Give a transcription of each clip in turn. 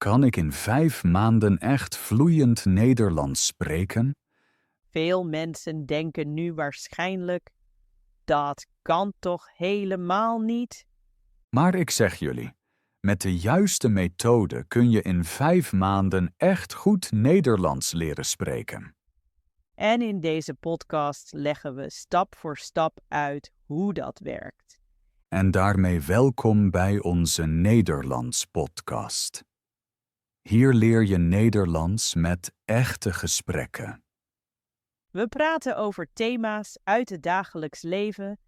Kan ik in 5 maanden echt vloeiend Nederlands spreken? Veel mensen denken nu waarschijnlijk, dat kan toch helemaal niet? Maar ik zeg jullie, met de juiste methode kun je in 5 maanden echt goed Nederlands leren spreken. En in deze podcast leggen we stap voor stap uit hoe dat werkt. En daarmee welkom bij onze Nederlands-podcast. Hier leer je Nederlands met echte gesprekken. We praten over thema's uit het dagelijks leven,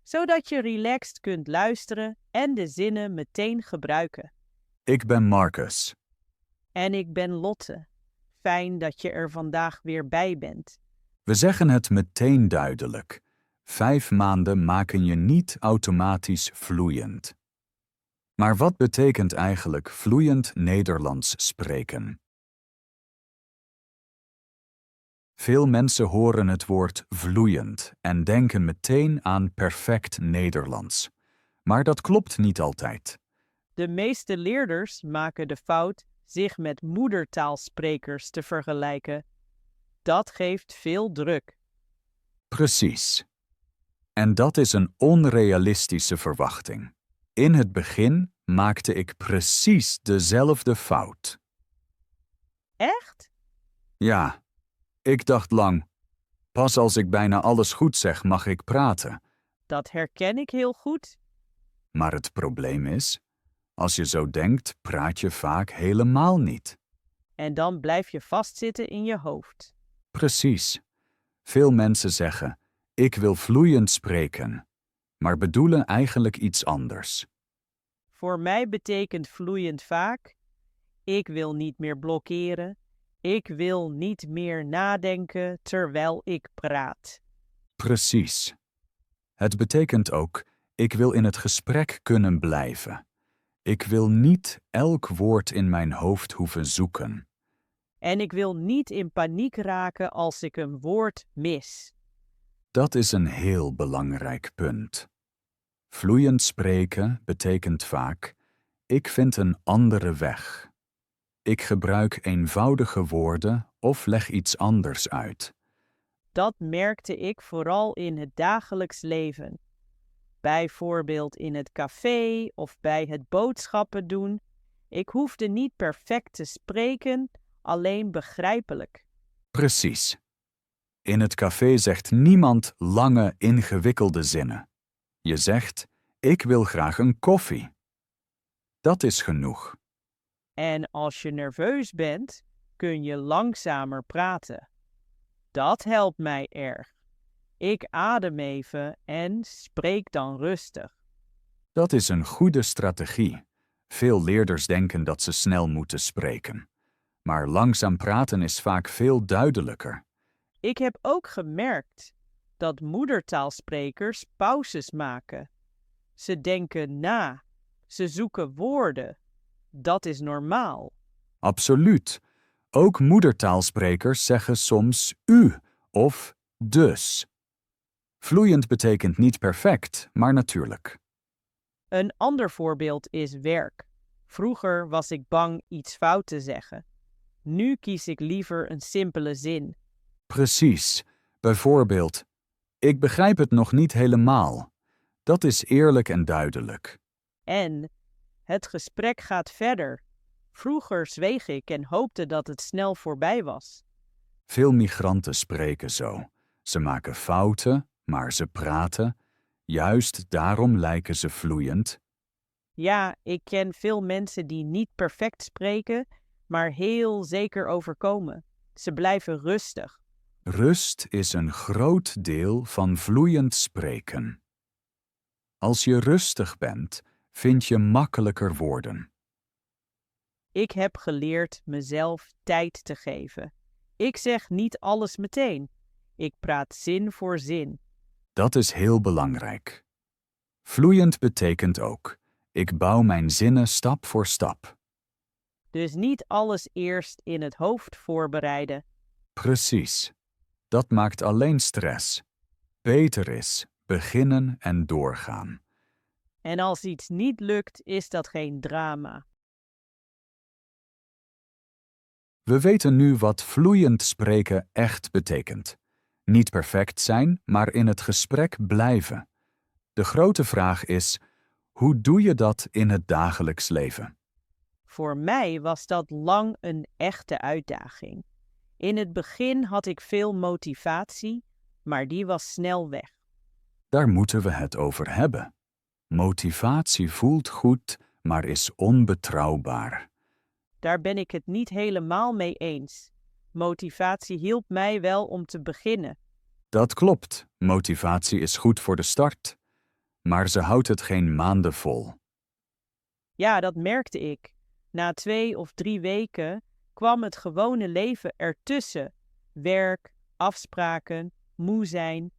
zodat je relaxed kunt luisteren en de zinnen meteen gebruiken. Ik ben Marcus. En ik ben Lotte. Fijn dat je er vandaag weer bij bent. We zeggen het meteen duidelijk. 5 maanden maken je niet automatisch vloeiend. Maar wat betekent eigenlijk vloeiend Nederlands spreken? Veel mensen horen het woord vloeiend en denken meteen aan perfect Nederlands. Maar dat klopt niet altijd. De meeste leerders maken de fout zich met moedertaalsprekers te vergelijken. Dat geeft veel druk. Precies. En dat is een onrealistische verwachting. In het begin maakte ik precies dezelfde fout. Echt? Ja, ik dacht lang, pas als ik bijna alles goed zeg mag ik praten. Dat herken ik heel goed. Maar het probleem is, als je zo denkt, praat je vaak helemaal niet. En dan blijf je vastzitten in je hoofd. Precies. Veel mensen zeggen, ik wil vloeiend spreken, maar bedoelen eigenlijk iets anders. Voor mij betekent vloeiend vaak, ik wil niet meer blokkeren. Ik wil niet meer nadenken terwijl ik praat. Precies. Het betekent ook, ik wil in het gesprek kunnen blijven. Ik wil niet elk woord in mijn hoofd hoeven zoeken. En ik wil niet in paniek raken als ik een woord mis. Dat is een heel belangrijk punt. Vloeiend spreken betekent vaak, ik vind een andere weg. Ik gebruik eenvoudige woorden of leg iets anders uit. Dat merkte ik vooral in het dagelijks leven. Bijvoorbeeld in het café of bij het boodschappen doen. Ik hoefde niet perfect te spreken, alleen begrijpelijk. Precies. In het café zegt niemand lange, ingewikkelde zinnen. Je zegt, ik wil graag een koffie. Dat is genoeg. En als je nerveus bent, kun je langzamer praten. Dat helpt mij erg. Ik adem even en spreek dan rustig. Dat is een goede strategie. Veel leerders denken dat ze snel moeten spreken. Maar langzaam praten is vaak veel duidelijker. Ik heb ook gemerkt dat moedertaalsprekers pauzes maken. Ze denken na. Ze zoeken woorden. Dat is normaal. Absoluut. Ook moedertaalsprekers zeggen soms u of dus. Vloeiend betekent niet perfect, maar natuurlijk. Een ander voorbeeld is werk. Vroeger was ik bang iets fout te zeggen. Nu kies ik liever een simpele zin. Precies. Bijvoorbeeld, ik begrijp het nog niet helemaal. Dat is eerlijk en duidelijk. En het gesprek gaat verder. Vroeger zweeg ik en hoopte dat het snel voorbij was. Veel migranten spreken zo. Ze maken fouten, maar ze praten. Juist daarom lijken ze vloeiend. Ja, ik ken veel mensen die niet perfect spreken, maar heel zeker overkomen. Ze blijven rustig. Rust is een groot deel van vloeiend spreken. Als je rustig bent, vind je makkelijker woorden. Ik heb geleerd mezelf tijd te geven. Ik zeg niet alles meteen. Ik praat zin voor zin. Dat is heel belangrijk. Vloeiend betekent ook, ik bouw mijn zinnen stap voor stap. Dus niet alles eerst in het hoofd voorbereiden. Precies. Dat maakt alleen stress. Beter is beginnen en doorgaan. En als iets niet lukt, is dat geen drama. We weten nu wat vloeiend spreken echt betekent. Niet perfect zijn, maar in het gesprek blijven. De grote vraag is, hoe doe je dat in het dagelijks leven? Voor mij was dat lang een echte uitdaging. In het begin had ik veel motivatie, maar die was snel weg. Daar moeten we het over hebben. Motivatie voelt goed, maar is onbetrouwbaar. Daar ben ik het niet helemaal mee eens. Motivatie hielp mij wel om te beginnen. Dat klopt, motivatie is goed voor de start, maar ze houdt het geen maanden vol. Ja, dat merkte ik. Na 2 of 3 weken kwam het gewone leven ertussen. Werk, afspraken, moe zijn.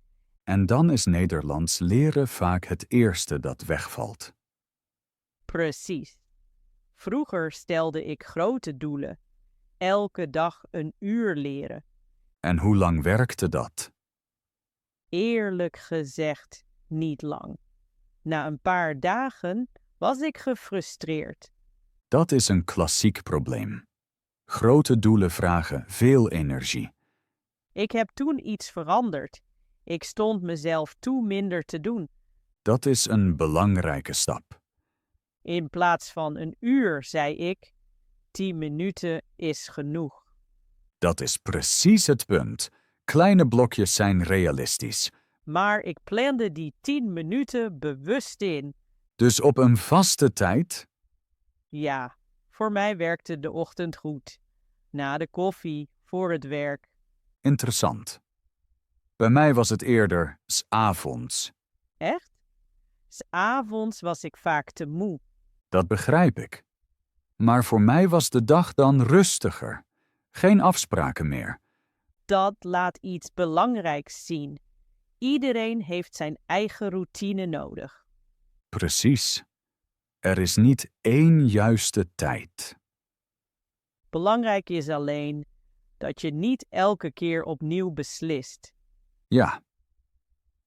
En dan is Nederlands leren vaak het eerste dat wegvalt. Precies. Vroeger stelde ik grote doelen. Elke dag een uur leren. En hoe lang werkte dat? Eerlijk gezegd, niet lang. Na een paar dagen was ik gefrustreerd. Dat is een klassiek probleem. Grote doelen vragen veel energie. Ik heb toen iets veranderd. Ik stond mezelf toe minder te doen. Dat is een belangrijke stap. In plaats van een uur zei ik, 10 minuten is genoeg. Dat is precies het punt. Kleine blokjes zijn realistisch. Maar ik plande die 10 minuten bewust in. Dus op een vaste tijd? Ja, voor mij werkte de ochtend goed. Na de koffie, voor het werk. Interessant. Bij mij was het eerder 's avonds. Echt? 's Avonds was ik vaak te moe. Dat begrijp ik. Maar voor mij was de dag dan rustiger. Geen afspraken meer. Dat laat iets belangrijks zien. Iedereen heeft zijn eigen routine nodig. Precies. Er is niet één juiste tijd. Belangrijk is alleen dat je niet elke keer opnieuw beslist. Ja.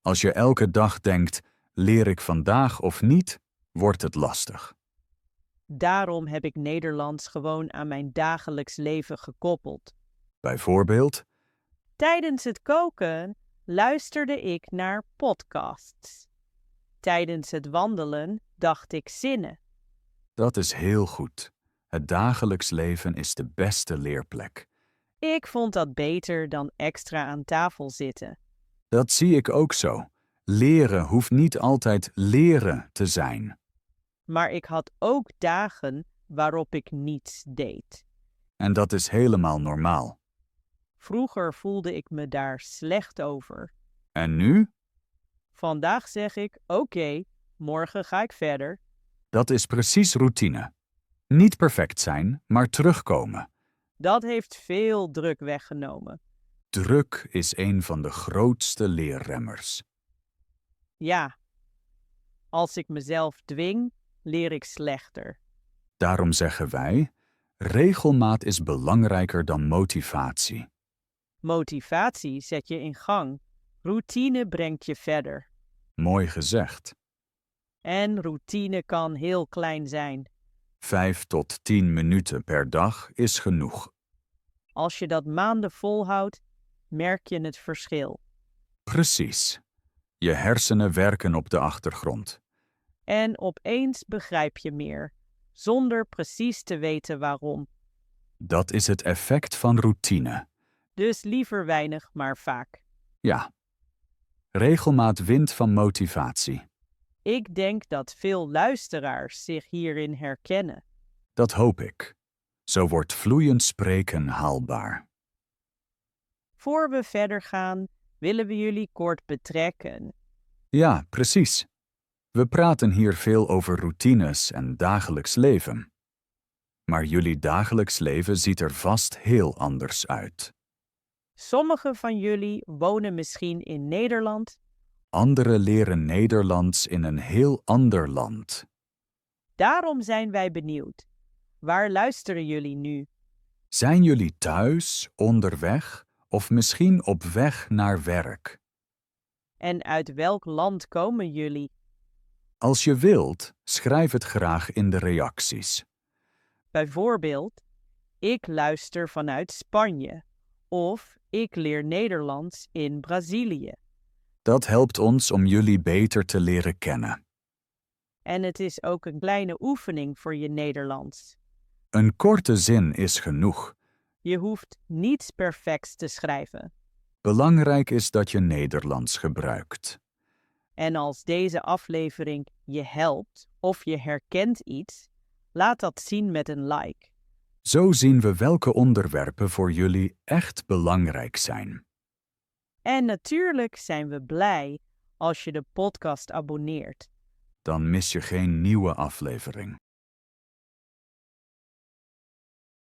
Als je elke dag denkt, leer ik vandaag of niet, wordt het lastig. Daarom heb ik Nederlands gewoon aan mijn dagelijks leven gekoppeld. Bijvoorbeeld, Tijdens het koken luisterde ik naar podcasts. Tijdens het wandelen dacht ik zinnen. dat is heel goed. Het dagelijks leven is de beste leerplek. Ik vond dat beter dan extra aan tafel zitten. Dat zie ik ook zo. Leren hoeft niet altijd leren te zijn. Maar ik had ook dagen waarop ik niets deed. En dat is helemaal normaal. Vroeger voelde ik me daar slecht over. En nu? Vandaag zeg ik, oké, morgen ga ik verder. Dat is precies routine. Niet perfect zijn, maar terugkomen. Dat heeft veel druk weggenomen. Druk is een van de grootste leerremmers. Ja, als ik mezelf dwing, leer ik slechter. Daarom zeggen wij, regelmaat is belangrijker dan motivatie. Motivatie zet je in gang. Routine brengt je verder. Mooi gezegd. En routine kan heel klein zijn. 5 tot 10 minuten per dag is genoeg. Als je dat maanden volhoudt, merk je het verschil. Precies. Je hersenen werken op de achtergrond. En opeens begrijp je meer, zonder precies te weten waarom. Dat is het effect van routine. Dus liever weinig, maar vaak. Ja. Regelmaat wint van motivatie. Ik denk dat veel luisteraars zich hierin herkennen. Dat hoop ik. Zo wordt vloeiend spreken haalbaar. Voor we verder gaan, willen we jullie kort betrekken. Ja, precies. We praten hier veel over routines en dagelijks leven. Maar jullie dagelijks leven ziet er vast heel anders uit. Sommigen van jullie wonen misschien in Nederland. Anderen leren Nederlands in een heel ander land. Daarom zijn wij benieuwd. Waar luisteren jullie nu? Zijn jullie thuis, onderweg of misschien op weg naar werk? En uit welk land komen jullie? Als je wilt, schrijf het graag in de reacties. Bijvoorbeeld, ik luister vanuit Spanje. Of ik leer Nederlands in Brazilië. Dat helpt ons om jullie beter te leren kennen. En het is ook een kleine oefening voor je Nederlands. Een korte zin is genoeg. Je hoeft niets perfects te schrijven. Belangrijk is dat je Nederlands gebruikt. En als deze aflevering je helpt of je herkent iets, laat dat zien met een like. Zo zien we welke onderwerpen voor jullie echt belangrijk zijn. En natuurlijk zijn we blij als je de podcast abonneert. Dan mis je geen nieuwe aflevering.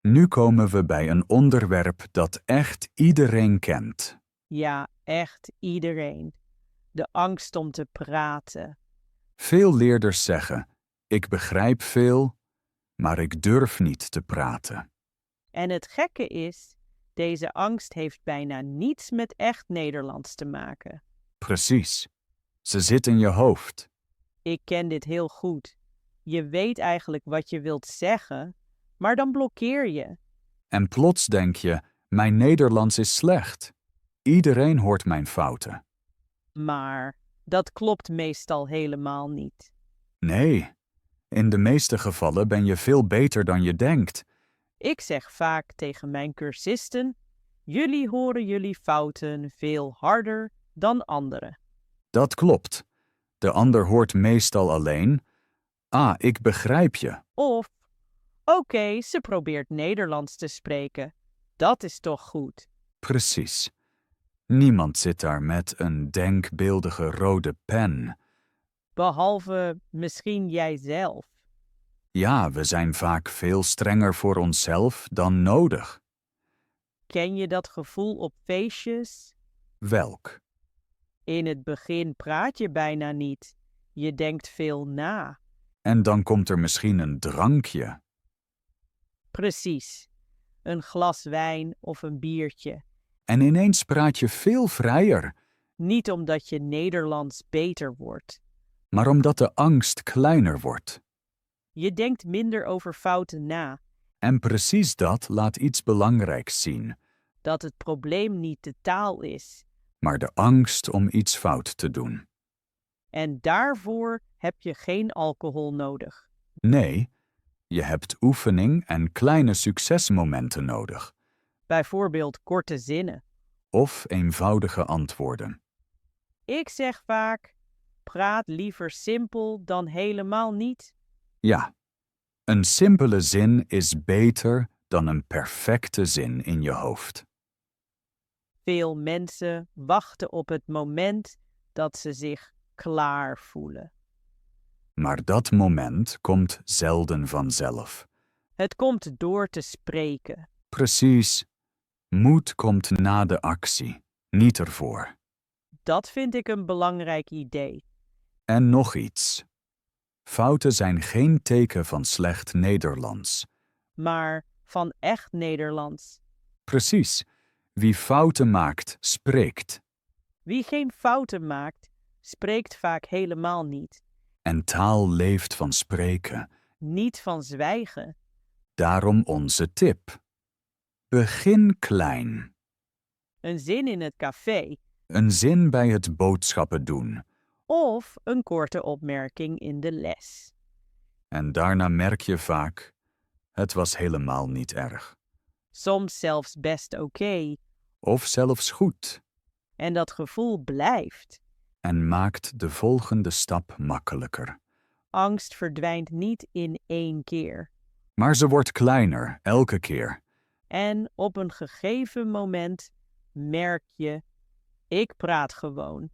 Nu komen we bij een onderwerp dat echt iedereen kent. Ja, echt iedereen. De angst om te praten. Veel leerders zeggen: ik begrijp veel, maar ik durf niet te praten. En het gekke is, deze angst heeft bijna niets met echt Nederlands te maken. Precies. Ze zit in je hoofd. Ik ken dit heel goed. Je weet eigenlijk wat je wilt zeggen, maar dan blokkeer je. En plots denk je: mijn Nederlands is slecht. Iedereen hoort mijn fouten. Maar dat klopt meestal helemaal niet. Nee, in de meeste gevallen ben je veel beter dan je denkt. Ik zeg vaak tegen mijn cursisten, jullie horen jullie fouten veel harder dan anderen. Dat klopt. De ander hoort meestal alleen: ik begrijp je. Of, oké, ze probeert Nederlands te spreken. Dat is toch goed. Precies. Niemand zit daar met een denkbeeldige rode pen. Behalve misschien jijzelf. Ja, we zijn vaak veel strenger voor onszelf dan nodig. Ken je dat gevoel op feestjes? Welk? In het begin praat je bijna niet. Je denkt veel na. En dan komt er misschien een drankje. Precies. Een glas wijn of een biertje. En ineens praat je veel vrijer, Niet omdat je Nederlands beter wordt. maar omdat de angst kleiner wordt. Je denkt minder over fouten na. En precies dat laat iets belangrijks zien, Dat het probleem niet de taal is. maar de angst om iets fout te doen. En daarvoor heb je geen alcohol nodig. Nee, je hebt oefening en kleine succesmomenten nodig. Bijvoorbeeld korte zinnen. Of eenvoudige antwoorden. Ik zeg vaak, praat liever simpel dan helemaal niet. Ja, een simpele zin is beter dan een perfecte zin in je hoofd. Veel mensen wachten op het moment dat ze zich klaar voelen. Maar dat moment komt zelden vanzelf. Het komt door te spreken. Precies. Moed komt na de actie, niet ervoor. Dat vind ik een belangrijk idee. En nog iets. Fouten zijn geen teken van slecht Nederlands. Maar van echt Nederlands. Precies. Wie fouten maakt, spreekt. Wie geen fouten maakt, spreekt vaak helemaal niet. En taal leeft van spreken. Niet van zwijgen. Daarom onze tip. Begin klein. Een zin in het café. Een zin bij het boodschappen doen. Of een korte opmerking in de les. En daarna merk je vaak: het was helemaal niet erg. Soms zelfs best oké. Of zelfs goed. En dat gevoel blijft. En maakt de volgende stap makkelijker. Angst verdwijnt niet in één keer. Maar ze wordt kleiner, elke keer. En op een gegeven moment merk je, ik praat gewoon.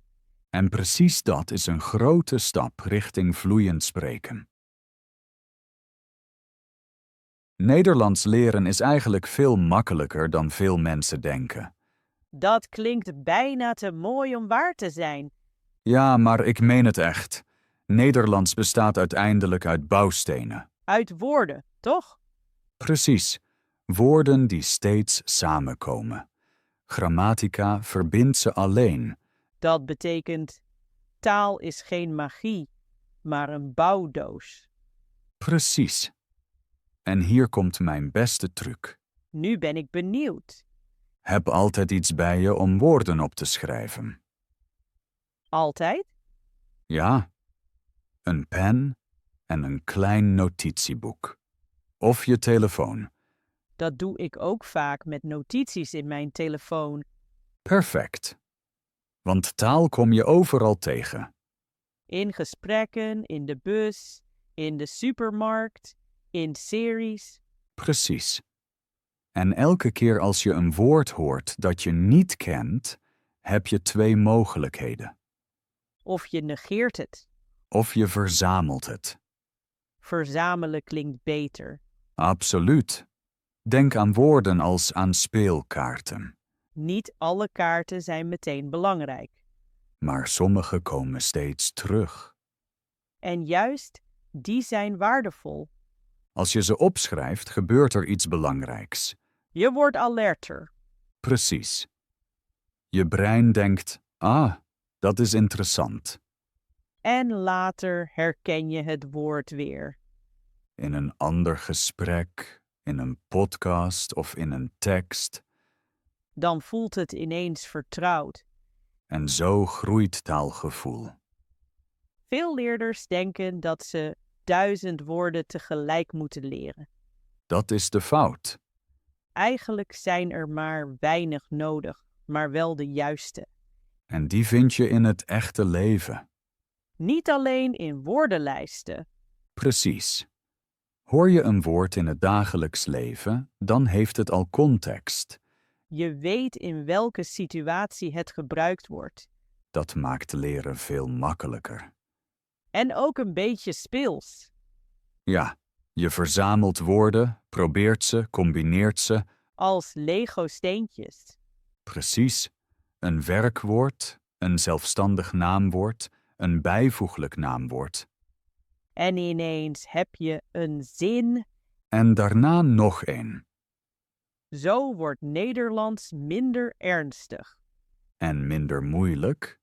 En precies dat is een grote stap richting vloeiend spreken. Nederlands leren is eigenlijk veel makkelijker dan veel mensen denken. Dat klinkt bijna te mooi om waar te zijn. Ja, maar ik meen het echt. Nederlands bestaat uiteindelijk uit bouwstenen. Uit woorden, toch? Precies. Woorden die steeds samenkomen. Grammatica verbindt ze alleen. Dat betekent, taal is geen magie, maar een bouwdoos. Precies. En hier komt mijn beste truc. Nu ben ik benieuwd. Heb altijd iets bij je om woorden op te schrijven. Altijd? Ja, een pen en een klein notitieboek. Of je telefoon. Dat doe ik ook vaak met notities in mijn telefoon. Perfect. Want taal kom je overal tegen. In gesprekken, in de bus, in de supermarkt, in series. Precies. En elke keer als je een woord hoort dat je niet kent, heb je twee mogelijkheden. Of je negeert het. Of je verzamelt het. Verzamelen klinkt beter. Absoluut. Denk aan woorden als aan speelkaarten. Niet alle kaarten zijn meteen belangrijk. Maar sommige komen steeds terug. En juist, die zijn waardevol. Als je ze opschrijft, gebeurt er iets belangrijks. Je wordt alerter. Precies. Je brein denkt, dat is interessant. En later herken je het woord weer. In een ander gesprek, in een podcast of in een tekst. Dan voelt het ineens vertrouwd. En zo groeit taalgevoel. Veel leerders denken dat ze 1000 woorden tegelijk moeten leren. Dat is de fout. Eigenlijk zijn er maar weinig nodig, maar wel de juiste. En die vind je in het echte leven. Niet alleen in woordenlijsten. Precies. Hoor je een woord in het dagelijks leven, dan heeft het al context. Je weet in welke situatie het gebruikt wordt. Dat maakt leren veel makkelijker. En ook een beetje speels. Ja, je verzamelt woorden, probeert ze, combineert ze. Als Lego-steentjes. Precies. Een werkwoord, een zelfstandig naamwoord, een bijvoeglijk naamwoord. En ineens heb je een zin. En daarna nog één. Zo wordt Nederlands minder ernstig. En minder moeilijk.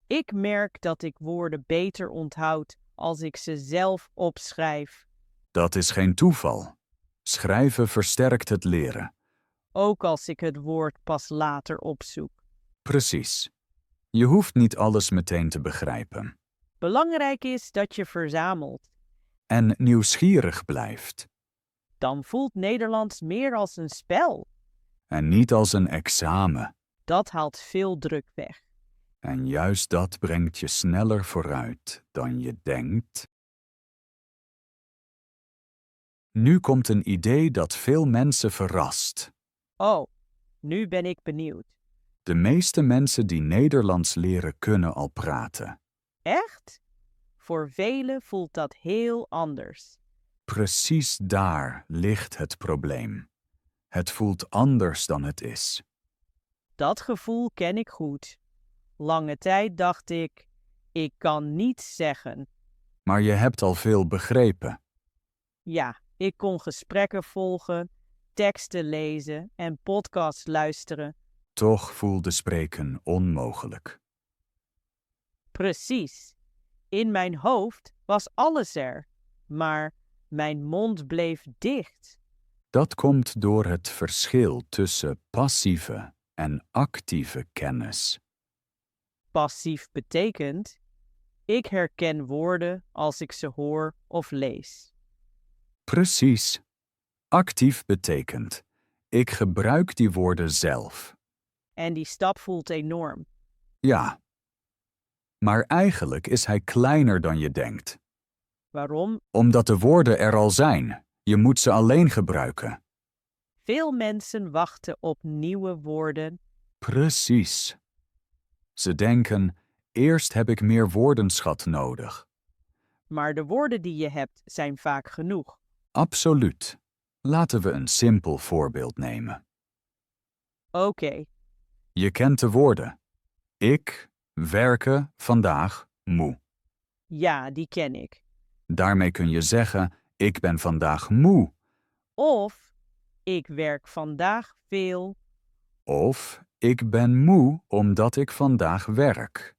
Ik merk dat ik woorden beter onthoud als ik ze zelf opschrijf. Dat is geen toeval. Schrijven versterkt het leren. Ook als ik het woord pas later opzoek. Precies. Je hoeft niet alles meteen te begrijpen. Belangrijk is dat je verzamelt. En nieuwsgierig blijft. Dan voelt Nederlands meer als een spel. En niet als een examen. Dat haalt veel druk weg. En juist dat brengt je sneller vooruit dan je denkt. Nu komt een idee dat veel mensen verrast. Oh, nu ben ik benieuwd. De meeste mensen die Nederlands leren kunnen al praten. Echt? Voor velen voelt dat heel anders. Precies daar ligt het probleem. Het voelt anders dan het is. Dat gevoel ken ik goed. Lange tijd dacht ik kan niets zeggen. Maar je hebt al veel begrepen. Ja, ik kon gesprekken volgen, teksten lezen en podcasts luisteren. Toch voelde spreken onmogelijk. Precies. In mijn hoofd was alles er, maar mijn mond bleef dicht. Dat komt door het verschil tussen passieve en actieve kennis. Passief betekent, ik herken woorden als ik ze hoor of lees. Precies. Actief betekent, ik gebruik die woorden zelf. En die stap voelt enorm. Ja. Maar eigenlijk is hij kleiner dan je denkt. Waarom? Omdat de woorden er al zijn. Je moet ze alleen gebruiken. Veel mensen wachten op nieuwe woorden. Precies. Ze denken, eerst heb ik meer woordenschat nodig. Maar de woorden die je hebt zijn vaak genoeg. Absoluut. Laten we een simpel voorbeeld nemen. Oké, Je kent de woorden. Ik, werken, vandaag, moe. ja, die ken ik. Daarmee kun je zeggen, ik ben vandaag moe. Of, ik werk vandaag veel. Of, ik ben moe omdat ik vandaag werk.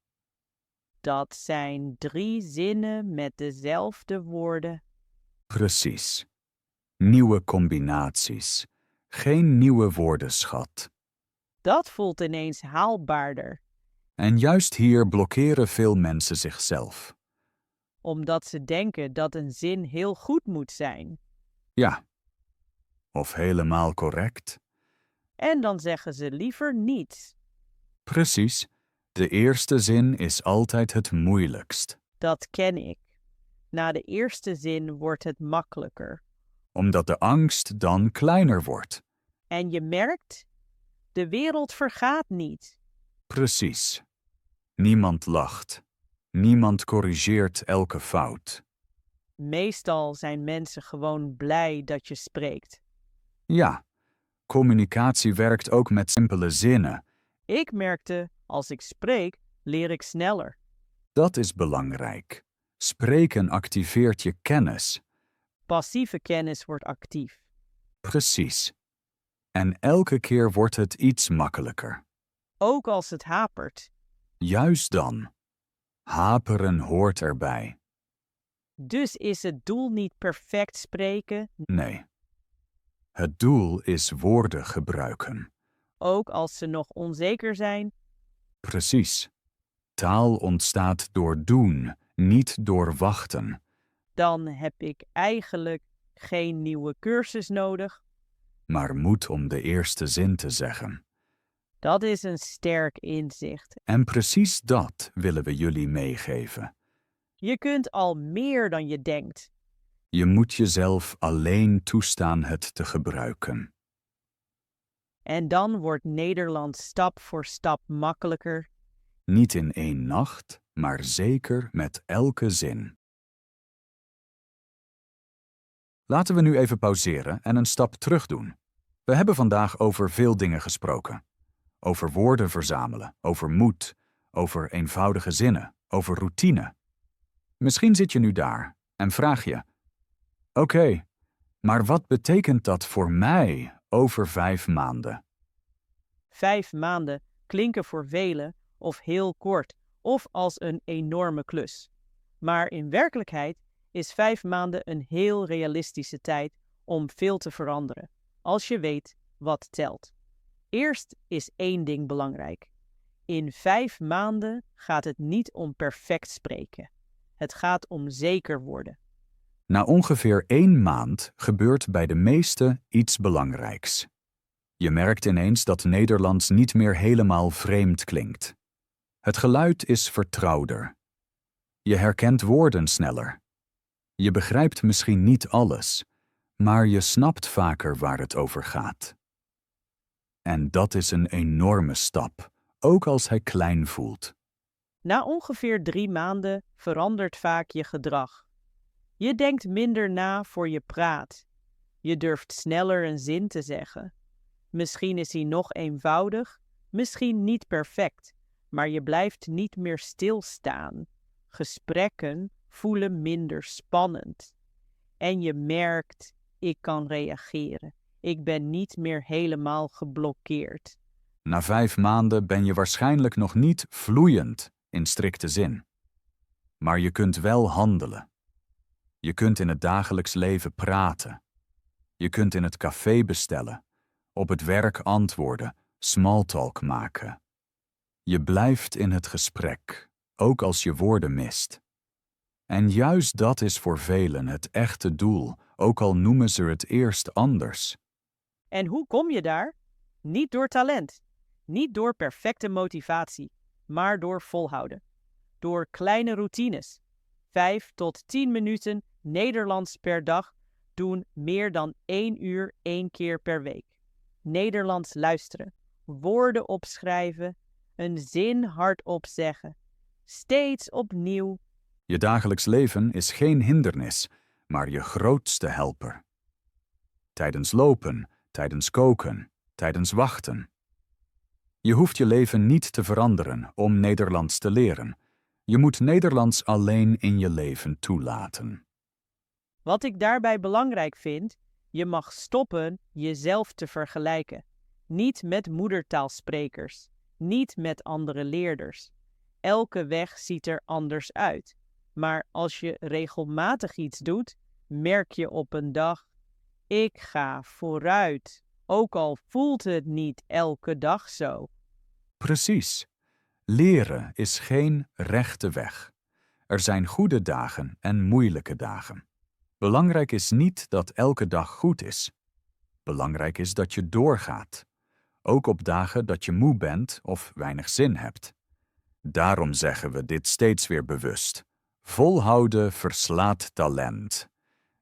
Dat zijn 3 zinnen met dezelfde woorden. Precies. Nieuwe combinaties. Geen nieuwe woordenschat. Dat voelt ineens haalbaarder, En juist hier blokkeren veel mensen zichzelf. omdat ze denken dat een zin heel goed moet zijn. Ja. Of helemaal correct. En dan zeggen ze liever niets. Precies. De eerste zin is altijd het moeilijkst. Dat ken ik. Na de eerste zin wordt het makkelijker. Omdat de angst dan kleiner wordt. En je merkt, de wereld vergaat niet. Precies. Niemand lacht. Niemand corrigeert elke fout. Meestal zijn mensen gewoon blij dat je spreekt. Ja, communicatie werkt ook met simpele zinnen. Ik merkte, als ik spreek, leer ik sneller. Dat is belangrijk. Spreken activeert je kennis. Passieve kennis wordt actief. Precies. En elke keer wordt het iets makkelijker. Ook als het hapert. Juist dan. Haperen hoort erbij. Dus is het doel niet perfect spreken, Nee. Het doel is woorden gebruiken. ook als ze nog onzeker zijn. Precies. Taal ontstaat door doen, niet door wachten. Dan heb ik eigenlijk geen nieuwe cursus nodig. Maar moed om de eerste zin te zeggen. Dat is een sterk inzicht. En precies dat willen we jullie meegeven. Je kunt al meer dan je denkt. Je moet jezelf alleen toestaan het te gebruiken. En dan wordt Nederlands stap voor stap makkelijker. Niet in 1 nacht, maar zeker met elke zin. Laten we nu even pauzeren en een stap terug doen. We hebben vandaag over veel dingen gesproken. Over woorden verzamelen, over moed, over eenvoudige zinnen, over routine. Misschien zit je nu daar en vraag je: Oké, maar wat betekent dat voor mij over 5 maanden? 5 maanden klinken voor velen of heel kort of als een enorme klus. Maar in werkelijkheid is 5 maanden een heel realistische tijd om veel te veranderen, als je weet wat telt. Eerst is 1 ding belangrijk. In 5 maanden gaat het niet om perfect spreken. Het gaat om zeker worden. Na ongeveer 1 maand gebeurt bij de meesten iets belangrijks. Je merkt ineens dat Nederlands niet meer helemaal vreemd klinkt. Het geluid is vertrouwder. Je herkent woorden sneller. Je begrijpt misschien niet alles, maar je snapt vaker waar het over gaat. En dat is een enorme stap, ook als hij klein voelt. Na ongeveer 3 maanden verandert vaak je gedrag. Je denkt minder na voor je praat. Je durft sneller een zin te zeggen. Misschien is hij nog eenvoudig, misschien niet perfect, maar je blijft niet meer stilstaan. Gesprekken voelen minder spannend. En je merkt, ik kan reageren. Ik ben niet meer helemaal geblokkeerd. Na 5 maanden ben je waarschijnlijk nog niet vloeiend in strikte zin. Maar je kunt wel handelen. Je kunt in het dagelijks leven praten. Je kunt in het café bestellen, op het werk antwoorden, smalltalk maken. Je blijft in het gesprek, ook als je woorden mist. En juist dat is voor velen het echte doel, ook al noemen ze het eerst anders. En hoe kom je daar? Niet door talent, niet door perfecte motivatie, maar door volhouden. Door kleine routines. 5 tot 10 minuten Nederlands per dag doen meer dan 1 uur 1 keer per week. Nederlands luisteren, woorden opschrijven, een zin hardop zeggen. Steeds opnieuw. Je dagelijks leven is geen hindernis, maar je grootste helper. Tijdens lopen, tijdens koken, tijdens wachten. Je hoeft je leven niet te veranderen om Nederlands te leren. Je moet Nederlands alleen in je leven toelaten. Wat ik daarbij belangrijk vind, je mag stoppen jezelf te vergelijken. Niet met moedertaalsprekers, niet met andere leerders. Elke weg ziet er anders uit. Maar als je regelmatig iets doet, merk je op een dag, ik ga vooruit. ook al voelt het niet elke dag zo. Precies. Leren is geen rechte weg. Er zijn goede dagen en moeilijke dagen. Belangrijk is niet dat elke dag goed is. Belangrijk is dat je doorgaat. Ook op dagen dat je moe bent of weinig zin hebt. Daarom zeggen we dit steeds weer bewust. Volhouden verslaat talent.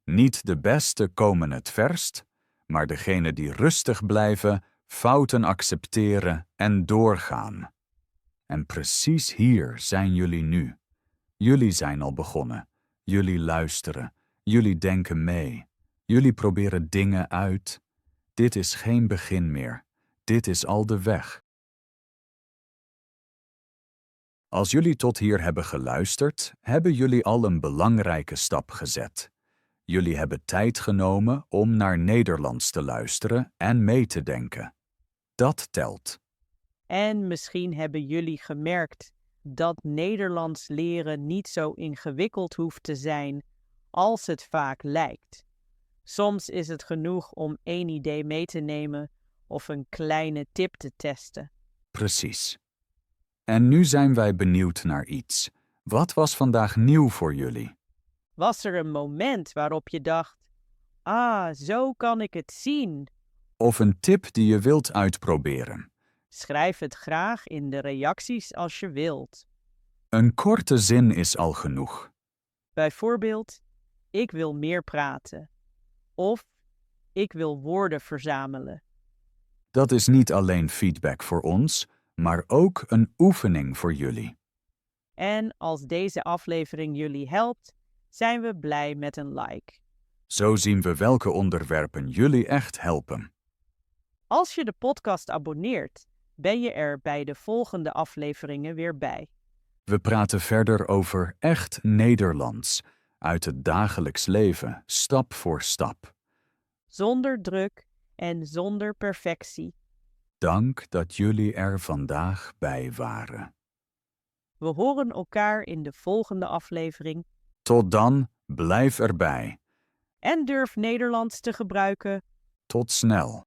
Niet de beste komen het verst, maar degenen die rustig blijven, fouten accepteren en doorgaan. En precies hier zijn jullie nu. Jullie zijn al begonnen. Jullie luisteren. Jullie denken mee. Jullie proberen dingen uit. Dit is geen begin meer. Dit is al de weg. Als jullie tot hier hebben geluisterd, hebben jullie al een belangrijke stap gezet. Jullie hebben tijd genomen om naar Nederlands te luisteren en mee te denken. Dat telt. En misschien hebben jullie gemerkt dat Nederlands leren niet zo ingewikkeld hoeft te zijn als het vaak lijkt. Soms is het genoeg om 1 idee mee te nemen of een kleine tip te testen. Precies. En nu zijn wij benieuwd naar iets. Wat was vandaag nieuw voor jullie? Was er een moment waarop je dacht, zo kan ik het zien? Of een tip die je wilt uitproberen? Schrijf het graag in de reacties als je wilt. Een korte zin is al genoeg. Bijvoorbeeld, ik wil meer praten. Of, ik wil woorden verzamelen. Dat is niet alleen feedback voor ons, maar ook een oefening voor jullie. En als deze aflevering jullie helpt, zijn we blij met een like. Zo zien we welke onderwerpen jullie echt helpen. Als je de podcast abonneert, ben je er bij de volgende afleveringen weer bij. We praten verder over echt Nederlands, uit het dagelijks leven, stap voor stap. Zonder druk en zonder perfectie. Dank dat jullie er vandaag bij waren. We horen elkaar in de volgende aflevering. Tot dan, blijf erbij. En durf Nederlands te gebruiken. Tot snel.